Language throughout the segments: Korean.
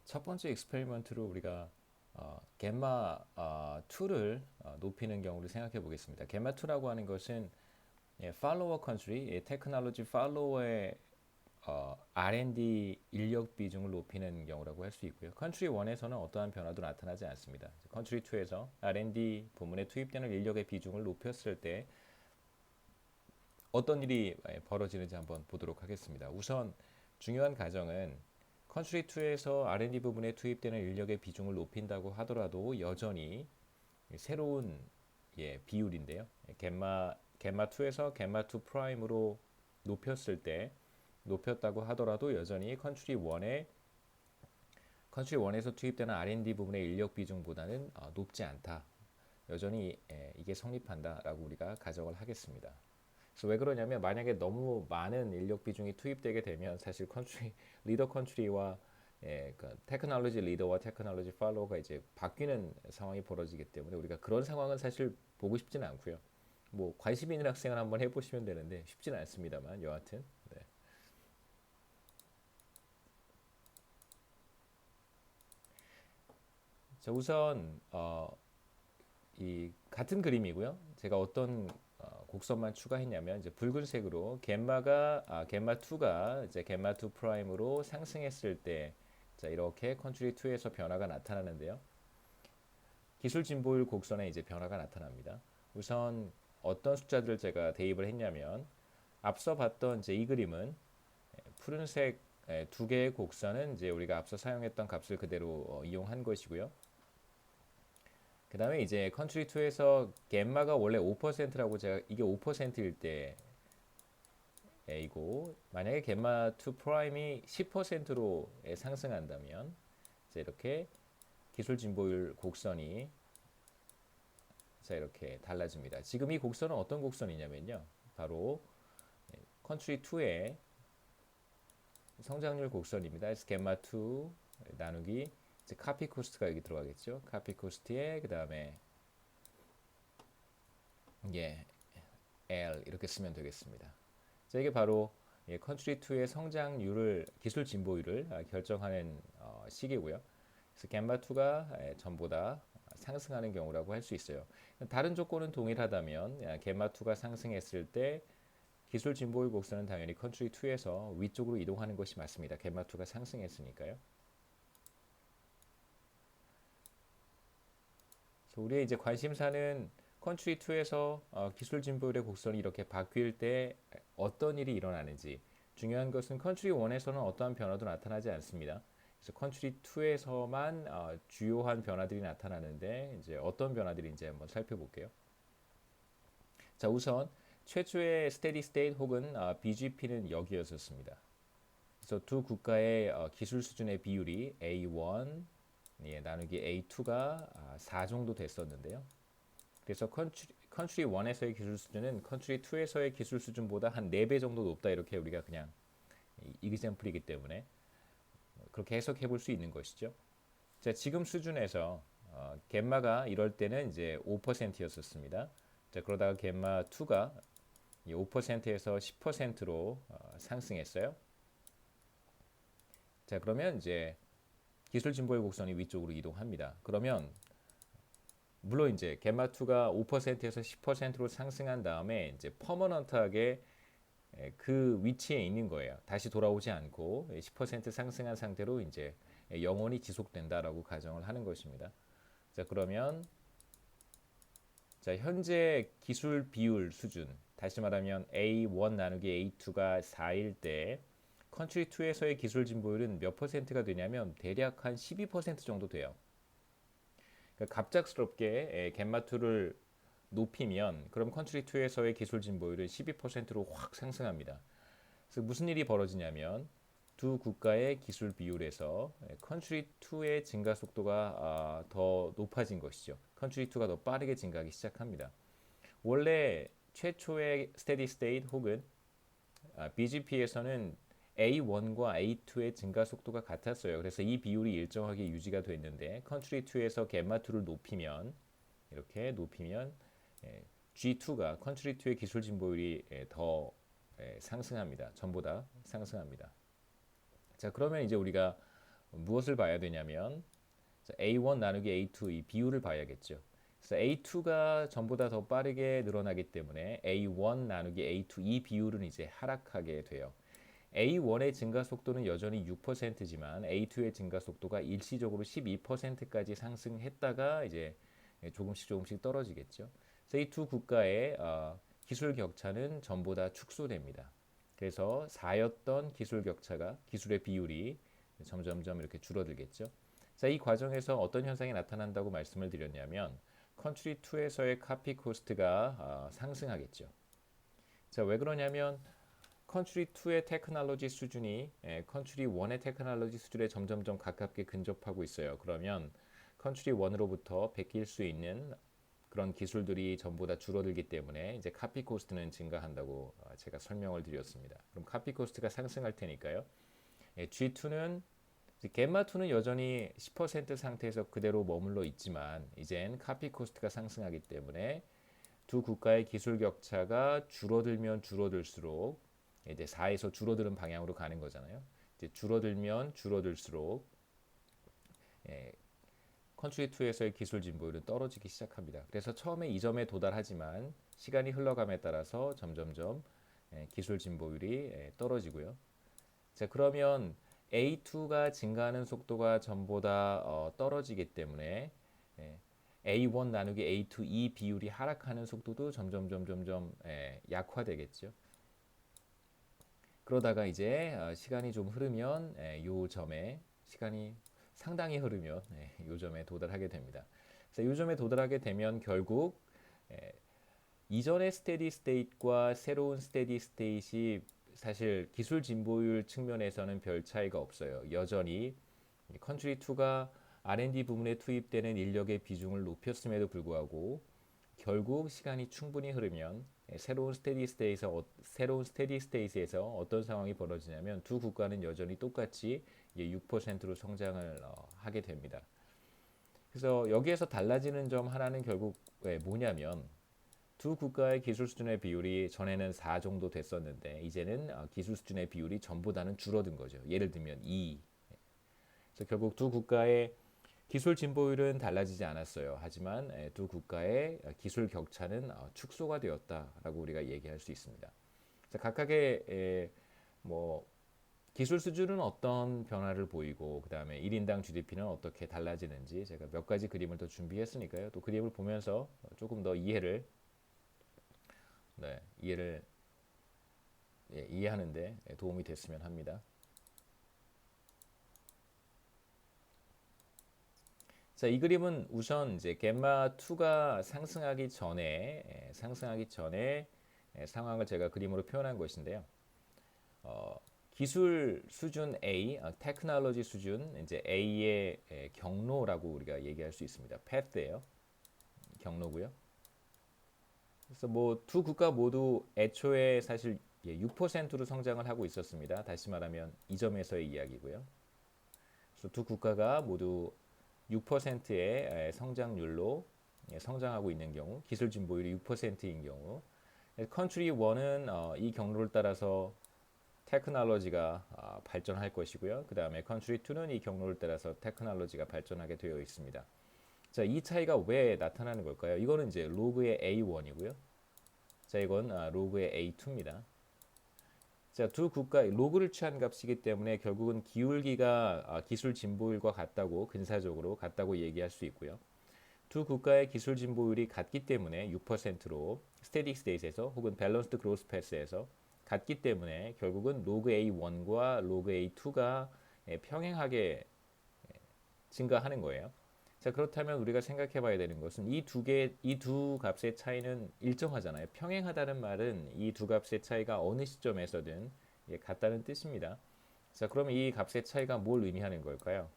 첫 번째 익스페리먼트로 우리가 겜마 2를 높이는 경우를 생각해 보겠습니다. 겜마 2라고 하는 것은 팔로워 컨트리, 테크놀로지 팔로워의 R&D 인력 비중을 높이는 경우라고 할 수 있고요. 컨트리 1에서는 어떠한 변화도 나타나지 않습니다. 컨트리 2에서 R&D 부문에 투입되는 인력의 비중을 높였을 때 어떤 일이 벌어지는지 한번 보도록 하겠습니다. 우선 중요한 가정은 컨트리 2에서 R&D 부분에 투입되는 인력의 비중을 높인다고 하더라도 여전히 새로운 비율인데요. 겜마 2에서 겜마 2 프라임으로 높였다고 하더라도 여전히 컨트리 1에서 투입되는 R&D 부분의 인력 비중보다는 높지 않다. 여전히 이게 성립한다라고 우리가 가정을 하겠습니다. 그래서 왜 그러냐면 만약에 너무 많은 인력 비중이 투입되게 되면 사실 리더 컨트리와 그 테크놀로지 리더와 테크놀로지 팔로워가 이제 바뀌는 상황이 벌어지기 때문에 우리가 그런 상황은 사실 보고 싶지는 않고요. 뭐 관심 있는 학생을 한번 해보시면 되는데 쉽지는 않습니다만 여하튼 네. 자, 우선 이 같은 그림이고요. 제가 어떤 곡선만 추가했냐면 이제 붉은색으로 겜마 2가 이제 겜마 2 프라임으로 상승했을 때 자, 이렇게 컨트리 2에서 변화가 나타나는데요. 기술 진보율 곡선에 이제 변화가 나타납니다. 우선 어떤 숫자들을 제가 대입을 했냐면 앞서 봤던 이제 이 그림은 푸른색 두 개의 곡선은 이제 우리가 앞서 사용했던 값을 그대로 이용한 것이고요. 그 다음에 이제 컨트리 2에서 겜마가 원래 5%라고 제가 이게 5%일 때이고 만약에 겜마 2 프라임이 10%로 상승한다면 이제 이렇게 기술 진보율 곡선이 자 이렇게 달라집니다. 지금 이 곡선은 어떤 곡선이냐면요. 바로 컨트리 2의 성장률 곡선입니다. 그래서 겜마 2 나누기 이제 카피 코스트가 여기 들어가겠죠. 카피 코스트에 그 다음에 이게 L 이렇게 쓰면 되겠습니다. 자, 이게 바로 컨트리 2의 성장률을 기술 진보율을 결정하는 식이고요. 그래서 겜마 2가 전보다 상승하는 경우라고 할 수 있어요. 다른 조건은 동일하다면 겜마 2가 상승했을 때 기술 진보율 곡선은 당연히 컨트리 2에서 위쪽으로 이동하는 것이 맞습니다. 겜마 2가 상승했으니까요. 우리의 이제 관심사는 컨트리 2에서 기술 진보율의 곡선이 이렇게 바뀔 때 어떤 일이 일어나는지 중요한 것은 컨트리 1에서는 어떠한 변화도 나타나지 않습니다. 그래서 컨트리 2에서만 주요한 변화들이 나타나는데 이제 어떤 변화들인지 한번 살펴볼게요. 자, 우선 최초의 스테디 스테이트 혹은 BGP는 여기였었습니다. 그래서 두 국가의 기술 수준의 비율이 A1 나누기 A2가 4 정도 됐었는데요. 그래서 컨트리 1에서의 기술 수준은 컨트리 2에서의 기술 수준보다 한 4배 정도 높다 이렇게 우리가 그냥 이그샘플이기 때문에 그렇게 해석해 볼 수 있는 것이죠. 자, 지금 수준에서 겜마가 이럴 때는 이제 5%였었습니다. 자, 그러다가 겜마 2가 5%에서 10%로 상승했어요. 자, 그러면 이제 기술 진보의 곡선이 위쪽으로 이동합니다. 그러면 물론 이제 겜마 2가 5%에서 10%로 상승한 다음에 이제 퍼머넌트하게 그 위치에 있는 거예요. 다시 돌아오지 않고 10% 상승한 상태로 이제 영원히 지속된다라고 가정을 하는 것입니다. 자, 그러면 자, 현재 기술 비율 수준 다시 말하면 A1 나누기 A2가 4일 때 컨트리 2에서의 기술 진보율은 몇 퍼센트가 되냐면 대략 한 12% 정도 돼요. 그러니까 갑작스럽게 겜마 2를 높이면 그럼 컨트리 2에서의 기술 진보율은 12%로 확 상승합니다. 그래서 무슨 일이 벌어지냐면 두 국가의 기술 비율에서 컨트리 2의 증가 속도가 더 높아진 것이죠. 컨트리 2가 더 빠르게 증가하기 시작합니다. 원래 최초의 스테디 스테이트 혹은 BGP에서는 A1과 A2의 증가 속도가 같았어요. 그래서 이 비율이 일정하게 유지가 됐는데 컨트리 2에서 겜마 2를 높이면 이렇게 높이면 G2가 컨트리 2의 기술 진보율이 더 상승합니다. 전보다 상승합니다. 자, 그러면 이제 우리가 무엇을 봐야 되냐면 A1 나누기 A2 이 비율을 봐야겠죠. 그래서 A2가 전보다 더 빠르게 늘어나기 때문에 A1 나누기 A2 이 비율은 이제 하락하게 돼요. A1의 증가 속도는 여전히 6%지만 A2의 증가 속도가 일시적으로 12%까지 상승했다가 이제 조금씩 떨어지겠죠. 그래서 이 두 국가의 기술 격차는 전보다 축소됩니다. 그래서 4였던 기술 격차가 기술의 비율이 점점점 이렇게 줄어들겠죠. 자, 이 과정에서 어떤 현상이 나타난다고 말씀을 드렸냐면 컨트리 2에서의 카피 코스트가 상승하겠죠. 자, 왜 그러냐면 컨트리 2의 테크놀로지 수준이 컨트리 1의 테크놀로지 수준에 점점점 가깝게 근접하고 있어요. 그러면 컨트리 1으로부터 베낄 수 있는 그런 기술들이 전부 다 줄어들기 때문에 이제 카피 코스트는 증가한다고 제가 설명을 드렸습니다. 그럼 카피 코스트가 상승할 테니까요. G2는 겜마2는 여전히 10% 상태에서 그대로 머물러 있지만 이젠 카피 코스트가 상승하기 때문에 두 국가의 기술 격차가 줄어들면 줄어들수록 이제 4에서 줄어드는 방향으로 가는 거잖아요. 이제 줄어들면 줄어들수록 컨트리 2에서의 기술 진보율은 떨어지기 시작합니다. 그래서 처음에 이 점에 도달하지만 시간이 흘러감에 따라서 점점점 기술 진보율이 떨어지고요. 자, 그러면 A2가 증가하는 속도가 전보다 떨어지기 때문에 A1 나누기 A2 이 비율이 하락하는 속도도 점점 약화되겠죠. 그러다가 이제 시간이 좀 흐르면 요 점에 시간이 상당히 흐르면 요 점에 도달하게 됩니다. 그래서 요 점에 도달하게 되면 결국 이전의 스테디 스테이트과 새로운 스테디 스테이트이 사실 기술 진보율 측면에서는 별 차이가 없어요. 여전히 컨트리 2가 R&D 부문에 투입되는 인력의 비중을 높였음에도 불구하고 결국 시간이 충분히 흐르면 새로운 스테디 스테이트에서 어떤 상황이 벌어지냐면 두 국가는 여전히 똑같이 6%로 성장을 하게 됩니다. 그래서 여기에서 달라지는 점 하나는 결국 뭐냐면 두 국가의 기술 수준의 비율이 전에는 4 정도 됐었는데 이제는 기술 수준의 비율이 전보다는 줄어든 거죠. 예를 들면 2. 그래서 결국 두 국가의 기술 진보율은 달라지지 않았어요. 하지만 두 국가의 기술 격차는 축소가 되었다라고 우리가 얘기할 수 있습니다. 각각의 뭐 기술 수준은 어떤 변화를 보이고 그 다음에 1인당 GDP는 어떻게 달라지는지 제가 몇 가지 그림을 더 준비했으니까요. 또 그림을 보면서 조금 더 이해하는데 도움이 됐으면 합니다. 자, 이 그림은 우선 이제 겜마 2가 상승하기 전에 상황을 제가 그림으로 표현한 것인데요. 기술 수준 A, 테크놀로지 수준 이제 A의 경로라고 우리가 얘기할 수 있습니다. path예요. 경로고요. 그래서 뭐 두 국가 모두 애초에 사실 6%로 성장을 하고 있었습니다. 다시 말하면 이 점에서의 이야기고요. 그래서 두 국가가 모두 6%의 성장률로 성장하고 있는 경우, 기술 진보율이 6%인 경우, 컨트리 1은 이 경로를 따라서 테크놀로지가 발전할 것이고요. 그 다음에 컨트리 2는 이 경로를 따라서 테크놀로지가 발전하게 되어 있습니다. 자, 이 차이가 왜 나타나는 걸까요? 이거는 이제 로그의 A1이고요. 자, 이건 로그의 A2입니다. 자, 두 국가 로그를 취한 값이기 때문에 결국은 기울기가 기술 진보율과 같다고 근사적으로 같다고 얘기할 수 있고요. 두 국가의 기술 진보율이 같기 때문에 6%로 스테디 스테이트에서 혹은 밸런스드 그로스 패스에서 같기 때문에 결국은 로그 A1과 로그 A2가 평행하게 증가하는 거예요. 자, 그렇다면 우리가 생각해 봐야 되는 것은 이 두 값의 차이는 일정하잖아요. 평행하다는 말은 이 두 값의 차이가 어느 시점에서든 같다는 뜻입니다. 자, 그럼 이 값의 차이가 뭘 의미하는 걸까요?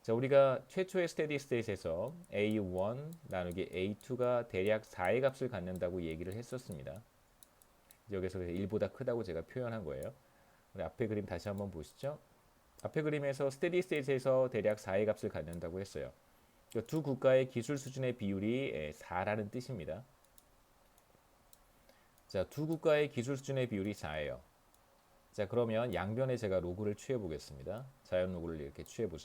자, 우리가 최초의 스테디 스테이트에서 A1 나누기 A2가 대략 4의 값을 갖는다고 얘기를 했었습니다. 여기서 1보다 크다고 제가 표현한 거예요. 우리 앞에 그림 다시 한번 보시죠. 앞에 그림에서 스테디 스테이트에서 대략 4의 값을 갖는다고 했어요. 두 국가의 기술 수준의 비율이 4라는 뜻입니다. 자, 두 국가의 기술 수준의 비율이 4예요. 자, 그러면 양변에 제가 로그를 취해 보겠습니다. 자연 로그를 이렇게 취해 보세요.